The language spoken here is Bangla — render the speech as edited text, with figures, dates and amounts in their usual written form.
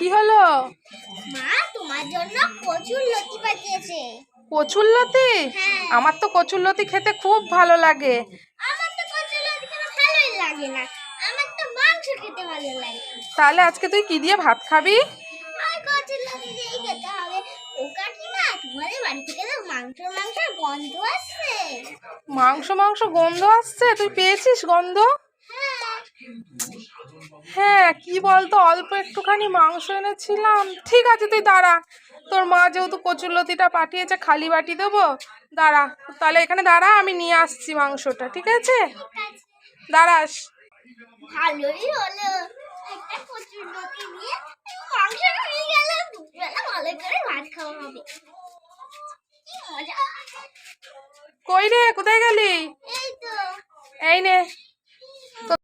কি হলো? মা তোমার জন্য কচুর লতি পাঠিয়েছে। কচুরলতি? হ্যাঁ। আমার তো কচুরলতি খেতে খুব ভালো লাগে। আমার তো কচুর লতি খেতে ভালোই লাগে না, আমার তো মাংস খেতে ভালো লাগে। তাহলে আজকে তুই কি দিয়ে ভাত খাবি? আর কচুর লতি দিয়েই খেতে হবে। ও কাকিমা, তোমাদের বাড়ি থেকে তো মাংস গন্ধ আসছে। মাংস গন্ধ আসছে? তুই পেয়েছিস গন্ধ? হ্যাঁ। হ্যাঁ, কি বলতো, অল্প একটুখানি মাংস এনেছিলাম। ঠিক আছে, তুই দাঁড়া। তোর মা যেহেতু কচুরলতিটা পাঠিয়েছে, খালি বাটি দেবো। দাঁড়া, তাহলে এখানে দাঁড়া, আমি নিয়ে আসছি মাংসটা। ঠিক আছে, দাঁড়াস। ভালোই হলো, একটা কচুর লতি নিয়ে মাংসটা নিয়ে গেলে দুবেলা ভালো করে ভাত খাওয়া হবে। কি মজা! কই রে, কোথায় গেলি? এই তো। এই নে।